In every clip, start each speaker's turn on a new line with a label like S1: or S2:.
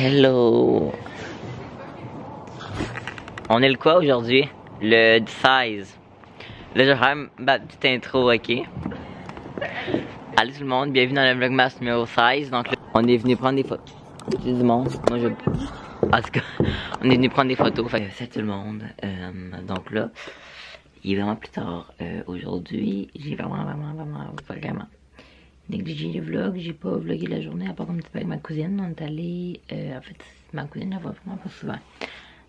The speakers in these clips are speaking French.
S1: Hello! On est le quoi aujourd'hui? Le 16. Là, je vais faire ma petite intro, ok? Allez tout le monde, bienvenue dans le Vlogmas numéro 16. Donc là, on est venu prendre des photos. Du monde. Moi, en tout cas, on est venu prendre des photos. Fait que c'est tout le monde. Donc là, il est vraiment plus tard. Aujourd'hui, j'ai vraiment négligé le vlog. J'ai pas vlogué la journée à part un petit peu avec ma cousine. On est allé. En fait, ma cousine, je la vois vraiment pas souvent.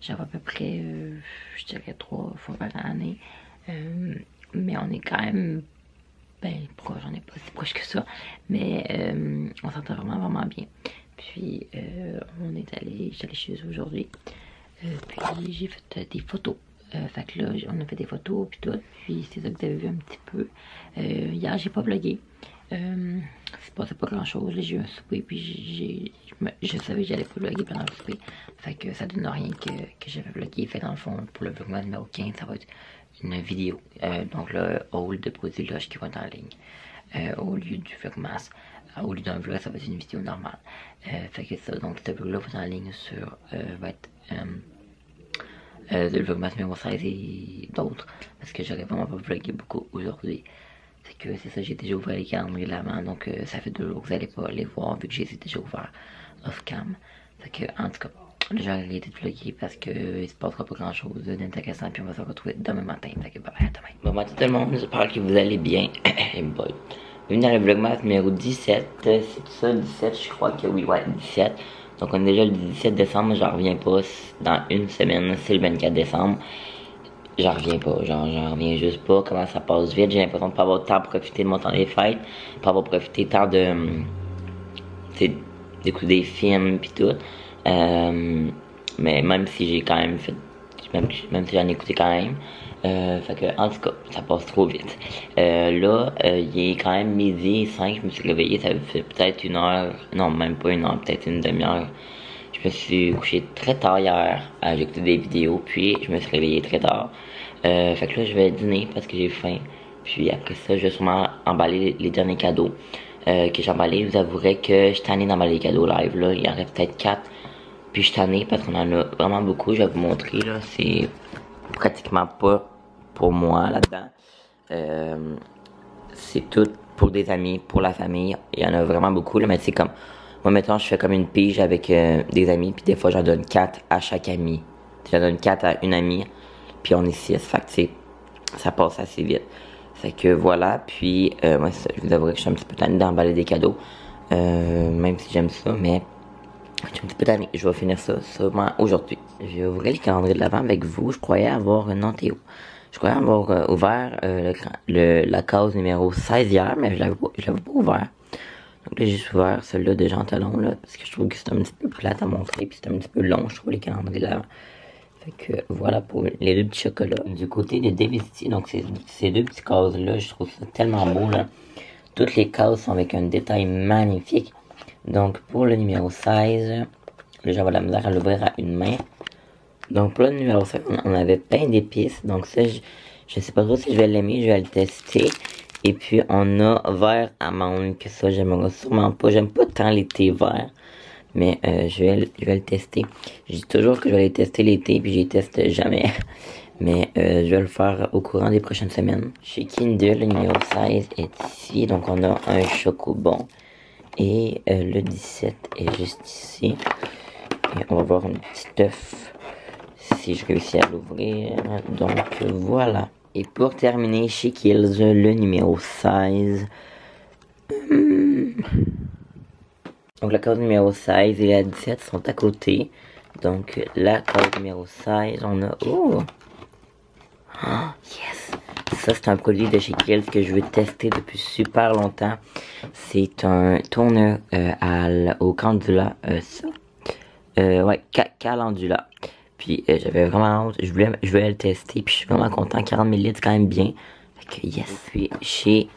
S1: J'avais à peu près, je dirais 3 fois par année. Mais on est quand même, ben proche, on est pas si proche que ça. Mais on s'entend vraiment bien. Puis on est allé, j'allais chez eux aujourd'hui. Puis j'ai fait des photos. Fait que là, on a fait des photos puis tout. Puis c'est ça que vous avez vu un petit peu. Hier, j'ai pas vlogué. C'est pas grand chose. J'ai eu un souper puis je savais que j'allais pas vlogger pendant le souper. Fait que ça donne rien que j'avais vlogué. Fait dans le fond, pour le vlogmas numéro 15, ça va être une vidéo. Donc le haul de produits loges qui vont être en ligne. Au lieu du vlogmas. Au lieu d'un vlog, ça va être une vidéo normale. Fait que ça, donc ce vlog là va être en ligne sur va être le vlogmas numéro 16 et d'autres. Parce que j'aurais vraiment pas vlogué beaucoup aujourd'hui. C'est que c'est ça, j'ai déjà ouvert les calendriers de l'avant, donc ça fait 2 jours que vous n'allez pas les voir vu que j'ai déjà ouvert off-cam. Fait que, en tout cas, j'ai arrêté de vlogger parce que il se passera pas grand chose d'intéressant, puis on va se retrouver demain matin. Fait que, bye bye, à demain. Bon matin tout le monde, j'espère que vous allez bien. Boy. Bienvenue dans le vlogmas numéro 17, c'est tout ça, 17, je crois que oui, ouais, 17. Donc on est déjà le 17 décembre, j'en reviens pas, dans une semaine, c'est le 24 décembre. J'en reviens pas, j'en reviens juste pas, comment ça passe vite, j'ai l'impression de pas avoir le temps de profiter de mon temps des fêtes, pas avoir profité tant de, d'écouter des films pis tout, mais même si j'ai quand même fait, même si j'en ai écouté quand même, fait que, en tout cas, ça passe trop vite. Là, il est quand même midi 5, je me suis réveillé, ça fait peut-être 1 heure, non même pas 1 heure, peut-être une demi-heure. Je me suis couché très tard hier, j'ai écouté des vidéos, puis je me suis réveillé très tard. Fait que là, je vais dîner parce que j'ai faim. Puis après ça, je vais sûrement emballer les derniers cadeaux que j'ai emballés. Vous avouerez que je suis tanné d'emballer les cadeaux live. Là, il y en reste peut-être 4. Puis je suis tanné parce qu'on en a vraiment beaucoup. Je vais vous montrer, là. C'est pratiquement pas pour moi là-dedans. C'est tout pour des amis, pour la famille. Il y en a vraiment beaucoup, là, mais c'est comme... Moi, maintenant, je fais comme une pige avec des amis, puis des fois, j'en donne 4 à chaque ami. J'en donne 4 à une amie, puis on est 6. Fait que, ça passe assez vite. Fait que voilà, puis moi, je vous avouerai que je suis un petit peu tanné d'emballer des cadeaux. Même si j'aime ça, mais je suis un petit peu tanné. Je vais finir ça sûrement aujourd'hui. Je vais ouvrir le calendrier de l'avant avec vous. Je croyais avoir non Théo. Je croyais avoir ouvert la case numéro 16 hier, mais je l'avais pas ouvert. Donc là, j'ai juste ouvert celui-là de Jean Talon, là, parce que je trouve que c'est un petit peu plate à montrer, puis c'est un petit peu long, je trouve, les calendriers là. Fait que voilà pour les 2 petits chocolats. Du côté de Devesti, donc ces 2 petits cases-là, je trouve ça tellement beau, là. Toutes les cases sont avec un détail magnifique. Donc pour le numéro 16, là, j'avais la misère à l'ouvrir à une main. Donc pour le numéro 16, on avait plein d'épices, donc ça, je sais pas trop si je vais l'aimer, je vais le tester. Et puis, on a vert amande, que ça, j'aimerais sûrement pas. J'aime pas tant les thés verts, mais je vais le tester. Je dis toujours que je vais les tester l'été, puis je les teste jamais. Mais je vais le faire au courant des prochaines semaines. Chez Kinder, le numéro 16 est ici. Donc, on a un chocobon. Et le 17 est juste ici. Et on va voir une petite œuf si je réussis à l'ouvrir. Donc, voilà. Et pour terminer, chez Kills, le numéro 16. Donc la case numéro 16 et la 17 sont à côté. Donc la case numéro 16, on a... Oh! Oh, yes! Ça, c'est un produit de chez Kills que je veux tester depuis super longtemps. C'est un toner au candula. Ça. Ouais, calendula. Puis j'avais vraiment hâte, je voulais le tester, puis je suis vraiment content, 40 ml c'est quand même bien. Fait que yes. Puis chez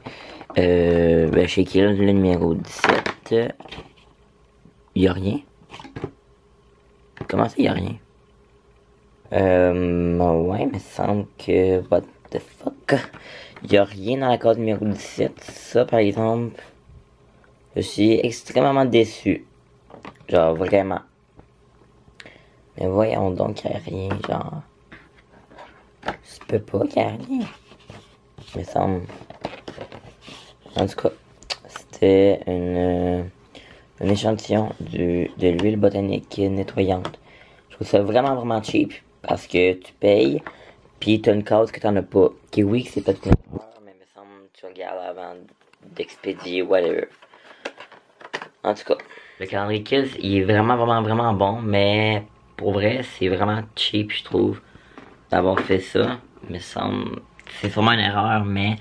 S1: Kills, le numéro 17, il y a rien. Comment ça, il y a rien? Ouais, mais il semble que, what the fuck, il y a rien dans la case numéro 17. Ça, par exemple, je suis extrêmement déçu. Genre, vraiment. Mais voyons donc qu'il n'y a rien, genre. Ça peut pas qu'il n'y a rien. Il me semble. En tout cas, c'était un échantillon de l'huile botanique nettoyante. Je trouve ça vraiment cheap parce que tu payes puis tu as une cause que tu n'en as pas. Qui oui, que c'est pas tout une erreur, mais il me semble que tu regardes avant d'expédier, whatever. En tout cas, le calendrier Kills, il est vraiment bon, mais pour vrai, c'est vraiment cheap, je trouve, d'avoir fait ça. Il me semble, c'est sûrement une erreur, mais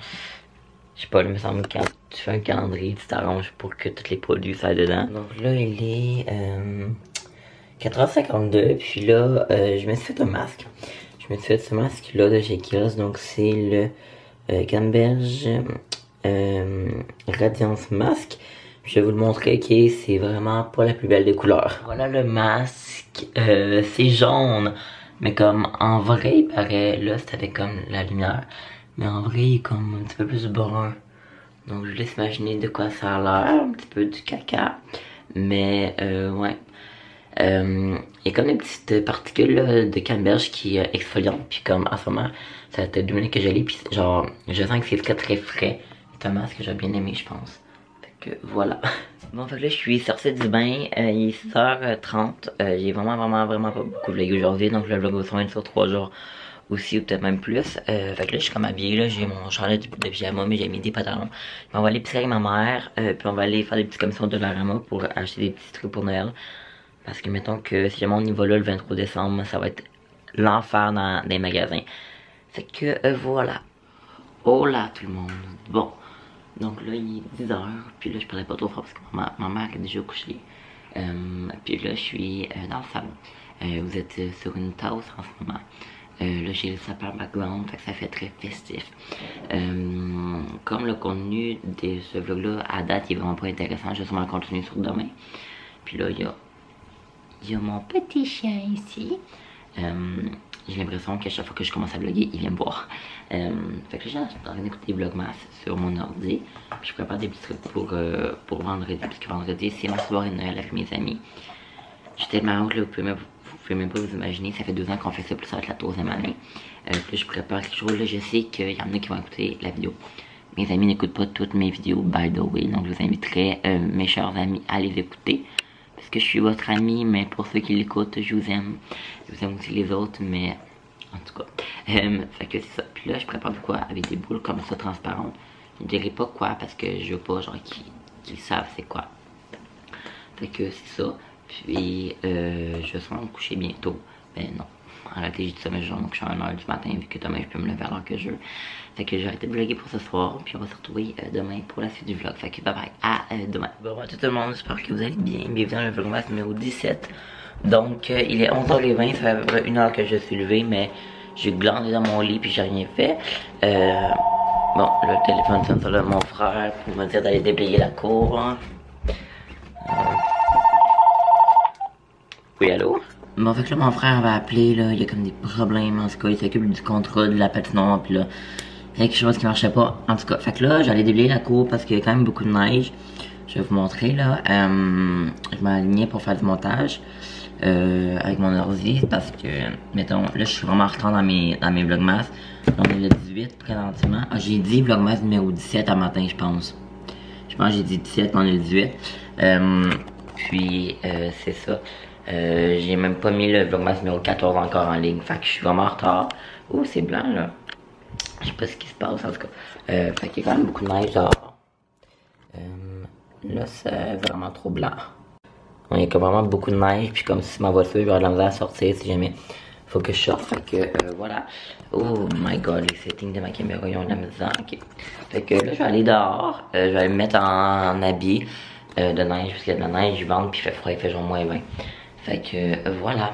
S1: je sais pas, il me semble que quand tu fais un calendrier, tu t'arranges pour que tous les produits soient dedans. Donc là, il est 4h52, puis là, je me suis fait un masque. Je me suis fait ce masque là de chez Kiehl's, donc c'est le Canberge Radiance Masque. Je vais vous le montrer, ok, c'est vraiment pas la plus belle des couleurs. Voilà le masque, c'est jaune, mais comme en vrai il paraît, là c'était comme la lumière, mais en vrai il est comme un petit peu plus brun. Donc je vous laisse imaginer de quoi ça a l'air, un petit peu du caca, mais ouais. Il y a comme des petites particules là, de canneberge qui exfoliantent, puis comme en ce moment, ça fait 2 minutes que je l'ai, puis genre, je sens que c'est très frais. C'est un masque que j'ai bien aimé, je pense. Fait que voilà. Bon, fait que là, je suis sortie du bain, il est 6h30, j'ai vraiment pas beaucoup vlog aujourd'hui, donc le vlog va sûrement être sur 3 jours aussi, ou peut-être même plus. Fait que là, je suis comme habillée, là, j'ai mon chandail de pyjama, mais j'ai mis des pantalons. On va aller pisser avec ma mère, puis on va aller faire des petites commissions de Dollarama pour acheter des petits trucs pour Noël. Parce que mettons que si jamais on y va là le 23 décembre, ça va être l'enfer dans les magasins. Fait que voilà. Oh là tout le monde. Bon. Donc là il est 10h. Puis là je parlais pas trop fort parce que ma mère est déjà couchée. Puis là je suis dans le salon. Vous êtes sur une tasse en ce moment. Là j'ai le sapin background, fait que ça fait très festif. Comme le contenu de ce vlog là à date il est vraiment pas intéressant, je vais sûrement continuer sur demain. Puis là il y a mon petit chien ici. J'ai l'impression qu'à chaque fois que je commence à vlogger, il vient me voir. Fait que là, j'ai en train d'écouter Vlogmas sur mon ordi. Puis je prépare des petits trucs pour vendredi. Parce que vendredi, c'est ma soirée de Noël avec mes amis. J'ai tellement hâte, là, vous pouvez même pas vous imaginer. Ça fait 2 ans qu'on fait ça, plus ça va être la 3e année. Puis là, je prépare quelque chose. Là, je sais qu'il y en a qui vont écouter la vidéo. Mes amis n'écoutent pas toutes mes vidéos, by the way. Donc, je vous inviterai, mes chers amis, à les écouter. Parce que je suis votre ami, mais pour ceux qui l'écoutent, je vous aime. Je vous aime aussi les autres, mais en tout cas. Fait que c'est ça. Puis là, je prépare de quoi avec des boules comme ça transparentes. Je ne dirai pas quoi parce que je veux pas genre qu'ils savent c'est quoi. Fait que c'est ça. Puis je vais sûrement me coucher bientôt. Ben non. En réalité, j'ai dit ça, mais je vais me coucher à 1h du matin vu que demain je peux me lever à l'heure que je veux. Fait que j'ai arrêté de vlogger pour ce soir. Puis on va se retrouver demain pour la suite du vlog. Fait que bye bye. À demain. Bon, tout le monde, j'espère que vous allez bien. Bienvenue dans le vlogmas numéro 17. Donc, il est 11h20. Ça fait à peu près 1 heure que je suis levé, mais j'ai glandé dans mon lit puis j'ai rien fait. Bon, le téléphone sonne sur mon frère pour me dire d'aller déblayer la cour. Oui, allô? Bon, fait que là, mon frère va appeler, là, il y a comme des problèmes, en tout cas, il s'occupe du contrat de la patinoire, puis là, il y a quelque chose qui marchait pas, en tout cas. Fait que là, j'allais déblayer la cour parce qu'il y a quand même beaucoup de neige. Je vais vous montrer, là, je m'alignais pour faire du montage, avec mon ordi, parce que, mettons, là, je suis vraiment en retard dans mes vlogmas. On est le 18, présentement. Ah, j'ai dit vlogmas numéro 17 à matin, je pense. Je pense que j'ai dit 17, mais on est le 18. Puis, c'est ça. J'ai même pas mis le vlogmas numéro 14 encore en ligne. Fait que je suis vraiment en retard. Ouh, c'est blanc là. Je sais pas ce qui se passe en tout cas. Fait qu'il y a quand même beaucoup de neige dehors. Là, c'est vraiment trop blanc. Il y a vraiment beaucoup de neige. Puis comme si ma voiture va avoir de la misère à sortir si jamais faut que je sorte. Fait que voilà. Oh my god, les settings de ma caméra ils ont de la misère. Okay. Fait que là, je vais aller dehors. Je vais aller me mettre en habit de neige. Parce qu'il y a de la neige, je vente. Puis il fait froid, il fait genre -20. Fait que voilà,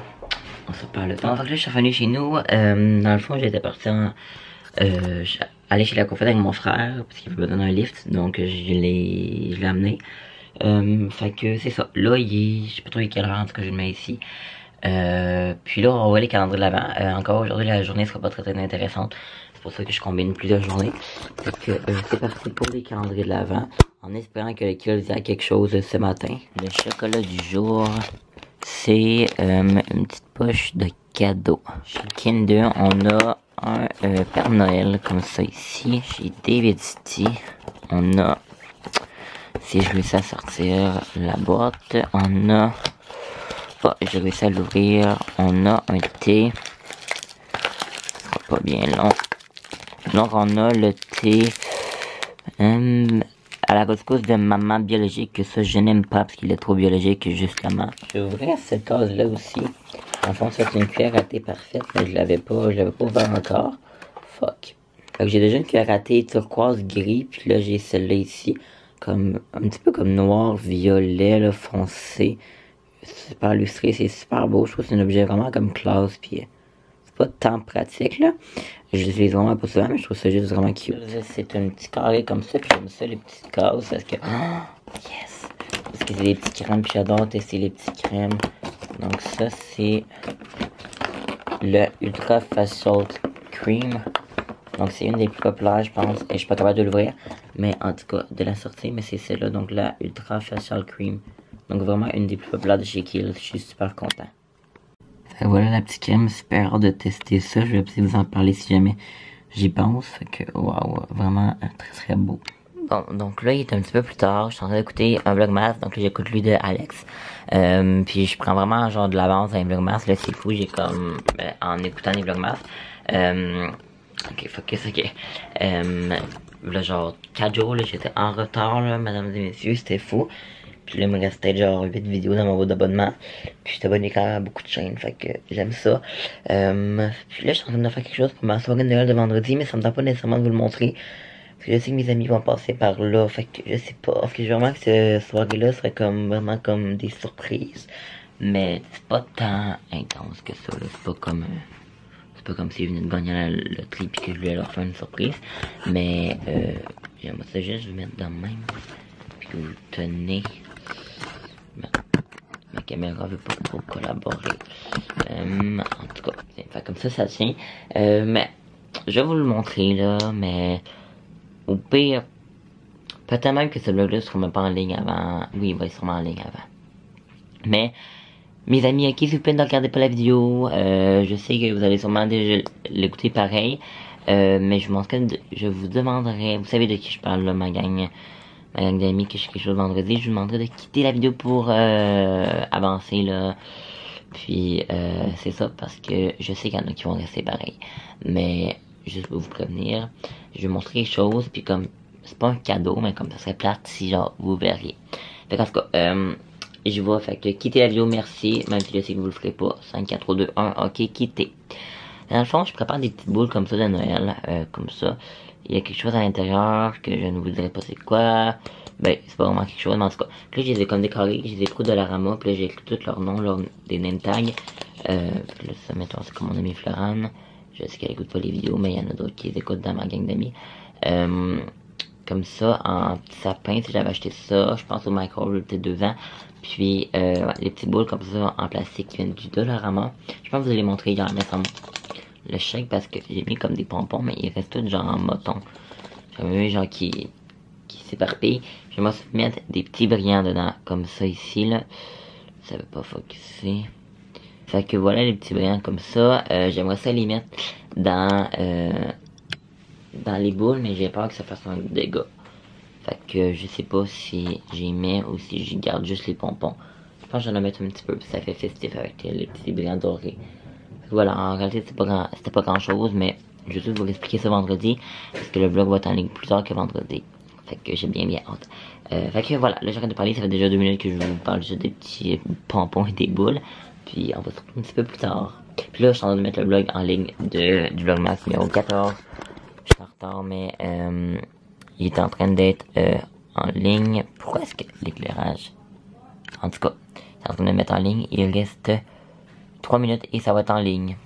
S1: on se parle le temps. Fait que là je suis revenu chez nous, dans le fond j'étais parti aller chez la coiffeuse avec mon frère parce qu'il me donner un lift, donc je l'ai amené. Fait que c'est ça, là il est, je sais pas trop quelle heure en tout cas je le mets ici. Puis là on va les calendriers de l'avant. Encore aujourd'hui la journée sera pas très intéressante, c'est pour ça que je combine plusieurs journées. Fait que c'est parti pour les calendriers de l'avant, en espérant que le Kills a quelque chose ce matin. Le chocolat du jour. c'est une petite poche de cadeaux. Chez Kinder, on a un Père Noël comme ça ici. Chez David City, on a, si je réussis à sortir la boîte, on a, oh, j'ai réussi à l'ouvrir, on a un thé, ce sera pas bien long. Donc on a le thé à la couscous de maman biologique, que ça je n'aime pas parce qu'il est trop biologique justement. Je vais ouvrir cette case là aussi. En fond c'est une cuillère à thé parfaite, mais je l'avais pas ouvert encore. Fuck. Fait que j'ai déjà une cuillère à thé turquoise gris, puis là j'ai celle-là ici, comme un petit peu comme noir, violet, là, foncé. Super lustré, c'est super beau, je trouve que c'est un objet vraiment comme classe, puis c'est pas tant pratique là. Je l'utilise vraiment pas souvent, mais je trouve ça juste vraiment cute. C'est un petit carré comme ça, puis j'aime ça les petites cases, parce que, oh, yes! Parce que c'est les petits crèmes, puis j'adore tester les petits crèmes. Donc ça c'est le Ultra Facial Cream. Donc c'est une des plus populaires je pense, et je suis pas capable de l'ouvrir, mais en tout cas de la sortie, mais c'est celle-là, donc la Ultra Facial Cream. Donc vraiment une des plus populaires de chez Kiehl's, je suis super content. Fait voilà la petite crème, super hâte de tester ça, je vais aussi vous en parler si jamais j'y pense, fait que waouh, vraiment très très beau. Bon, donc là il est un petit peu plus tard, je suis en train d'écouter un vlogmas, donc là j'écoute lui de Alex, puis je prends vraiment genre de l'avance dans les vlogmas, là c'est fou, j'ai comme, en écoutant les vlogmas, ok, focus, ok, là genre 4 jours, là j'étais en retard là, mesdames et messieurs, c'était fou. Puis là, il me restait genre 8 vidéos dans mon boîte d'abonnement. Puis j'étais abonné quand même à beaucoup de chaînes, fait que j'aime ça. Puis là, je suis en train de faire quelque chose pour ma soirée de Noël de vendredi, mais ça me tente pas nécessairement de vous le montrer. Parce que je sais que mes amis vont passer par là, fait que je sais pas. Parce que je veux vraiment que cette soirée-là serait comme vraiment comme des surprises. Mais c'est pas tant intense que ça, là. C'est pas comme si je venais de gagner la loterie puis que je voulais leur faire une surprise. Mais j'aimerais ça juste vous mettre dans le même. Puis que vous tenez. Ma caméra veut pas trop collaborer. En tout cas, fait comme ça tient. Mais je vais vous le montrer là, mais au pire, peut-être même que ce vlog-là sera même pas en ligne avant. Oui, il va être sûrement en ligne avant. Mais mes amis, s'il vous plaît, ne regardez pas la vidéo. Je sais que vous allez sûrement déjà l'écouter pareil. Mais je vous demanderai, vous savez de qui je parle là, ma gang d'amis, que je fais quelque chose vendredi, je vous demanderai de quitter la vidéo pour avancer là. Puis c'est ça, parce que je sais qu'il y en a qui vont rester pareil. Mais juste pour vous prévenir, je vais montrer quelque chose, puis comme c'est pas un cadeau, mais comme ça serait plate si genre vous verriez. Fait qu'en tout cas, je vois, fait que quittez la vidéo, merci, même si je sais que vous le ferez pas. 5, 4, 3, 2, 1, ok, quittez. Dans le fond, je prépare des petites boules comme ça de Noël, comme ça. Il y a quelque chose à l'intérieur que je ne vous dirai pas c'est quoi. Ben, c'est pas vraiment quelque chose, mais en tout cas. Puis là, je les ai comme décorés, je les ai pris de Dollarama, puis là, j'ai écrit tous leurs noms, des name tags. Puis là, ça, mettons, c'est comme mon ami Florane. Je sais qu'elle écoute pas les vidéos, mais il y en a d'autres qui les écoutent dans ma gang d'amis. Comme ça, en petit sapin, si j'avais acheté ça, je pense au micro, peut-être 2 ans. Puis, les petites boules comme ça, en plastique, qui viennent du Dollarama. Je pense que vous allez les montrer hier, mais ça le chèque parce que j'ai mis comme des pompons, mais il reste tout genre en moton. J'avais mis genre qui s'éparpille. Je vais mettre des petits brillants dedans, comme ça ici là. Ça veut pas focuser. Fait que voilà les petits brillants comme ça. J'aimerais ça les mettre dans les boules, mais j'ai peur que ça fasse un dégât. Fait que je sais pas si j'y mets ou si j'y garde juste les pompons. Je pense que j'en ai mettre un petit peu, puis ça fait festif avec les petits brillants dorés. Voilà, en réalité c'était pas grand chose, mais je vais juste vous expliquer ça vendredi, parce que le vlog va être en ligne plus tard que vendredi. Fait que j'ai bien hâte. Fait que voilà, là j'arrête de parler, ça fait déjà 2 minutes que je vous parle juste des petits pompons et des boules. Puis on va se retrouver un petit peu plus tard. Puis là je suis en train de mettre le vlog en ligne du vlogmas numéro 14. Je suis en retard, mais il est en train d'être en ligne. Pourquoi est-ce que l'éclairage... En tout cas, c'est en train de le mettre en ligne, il reste 3 minutes et ça va être en ligne.